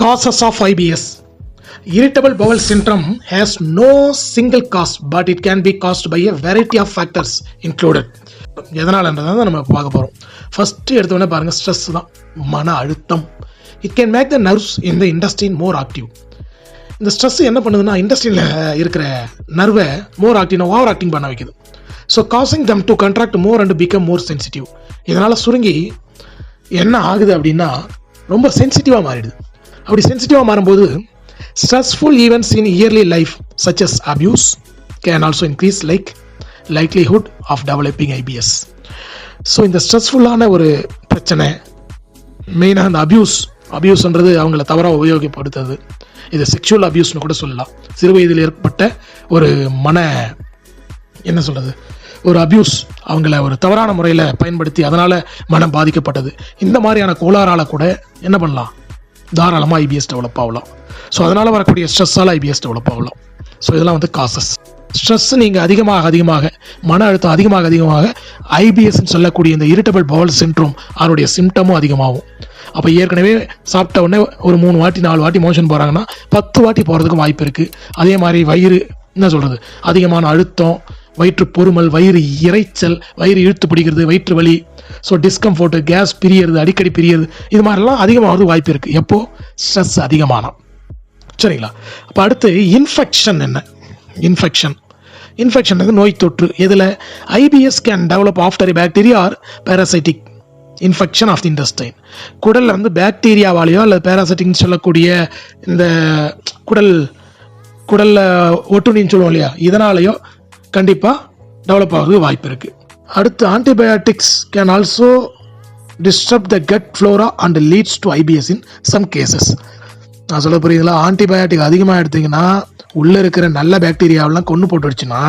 Causes of IBS. Irritable bowel syndrome has no single cause, but it can be caused by a variety of factors included. எதனாலன்றதை நம்ம பார்க்க போகிறோம். First எடுத்தோடனே பாருங்கள், stress தான், மன அழுத்தம். It can make the nerves in the intestine more active. இந்த stress என்ன பண்ணுதுன்னா, இண்டஸ்ட்ரியில் இருக்கிற நர்வை மோர் ஆக்டிவ்னா ஓவர் ஆக்டிங் பண்ண வைக்குது. So causing them to contract more and become more sensitive. இதனால் சுருங்கி என்ன ஆகுது அப்படின்னா, ரொம்ப சென்சிட்டிவாக மாறிடுது. அப்படி சென்சிட்டிவாக மாறும்போது stressful events in yearly life such as abuse can also increase likelihood of developing IBS. So இந்த ஸ்ட்ரெஸ்ஃபுல்லான ஒரு பிரச்சனை, மெயினாக இந்த அபியூஸ்ன்றது அவங்கள தவறாக உபயோகப்படுத்துறது. இது செக்ஷுவல் அபியூஸ்னு கூட சொல்லலாம். சிறு வயதில் ஏற்பட்ட ஒரு ஒரு அபியூஸ், அவங்கள ஒரு தவறான முறையில் பயன்படுத்தி அதனால் மனம் பாதிக்கப்பட்டது. இந்த மாதிரியான கோளாறால் கூட என்ன பண்ணலாம், தாராளமாக ஐபிஎஸ் டெவலப் ஆகலாம். ஸோ அதனால் வரக்கூடிய ஸ்ட்ரெஸ்ஸால் ஐபிஎஸ் டெவலப் ஆகலாம். ஸோ இதெல்லாம் காசஸ். ஸ்ட்ரெஸ் நீங்கள் அதிகமாக மன அழுத்தம் அதிகமாக ஐபிஎஸ்ன்னு சொல்லக்கூடிய இந்த இரிட்டபிள் பவல் சிண்ட்ரோம் அதனுடைய சிம்டமும் அதிகமாகும். அப்போ ஏற்கனவே சாப்பிட்ட உடனே ஒரு 3 வாட்டி 4 வாட்டி மோஷன் போகிறாங்கன்னா 10 வாட்டி போகிறதுக்கும் வாய்ப்பு இருக்குது. அதே மாதிரி வயிறு அதிகமான அழுத்தம், வயிற்று பொறுமல், வயிறு இறைச்சல், வயிறு இழுத்து பிடிக்கிறது, வயிற்று வலி, ஸோ டிஸ்கம்ஃபோர்ட்டு, கேஸ் பிரியறது, அடிக்கடி பிரியறது, இது மாதிரிலாம் அதிகமாகிறது வாய்ப்பு இருக்குது. எப்போ ஸ்ட்ரெஸ் அதிகமானா. சரிங்களா? அப்போ அடுத்து இன்ஃபெக்ஷன். என்ன இன்ஃபெக்ஷன் நோய் தொற்று. இதில் IBS can develop after bacteria or parasitic infection of the intestine. குடலில் பாக்டீரியாவாலேயோ அல்லது பேராசைட்டிக்னு சொல்லக்கூடிய இந்த குடலில் ஒட்டுண்ணின்னு சொல்லுவோம் இல்லையா, இதனாலேயோ கண்டிப்பாக டெவலப் ஆகிறதுக்கு வாய்ப்பு இருக்குது. அடுத்து antibiotics can also disturb the gut flora and leads to IBS in some cases. நான் சொல்ல புரியுதுங்களா? ஆன்டிபயோட்டிக் அதிகமாக எடுத்திங்கன்னா உள்ளே இருக்கிற நல்ல பாக்டீரியாவெல்லாம் கொண்டு போட்டுடுச்சுன்னா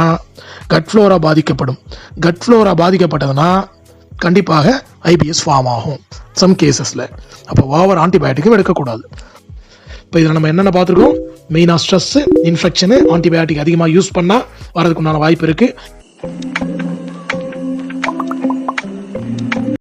கட் ஃப்ளோரா பாதிக்கப்படும். கட் ஃப்ளோரா பாதிக்கப்பட்டதுன்னா கண்டிப்பாக ஐபிஎஸ் ஃபார்ம் ஆகும் சம் கேசஸில். அப்போ ஓவர் ஆன்டிபயோட்டிக்கும் எடுக்கக்கூடாது. இப்போ இதில் நம்ம என்னென்ன பார்த்துருக்கோம்? மெயினாக ஸ்ட்ரெஸ்ஸு, இன்ஃபெக்ஷனு, ஆன்டிபயோட்டிக் அதிகமாக யூஸ் பண்ணால் வரதுக்குண்டான வாய்ப்பு இருக்குது.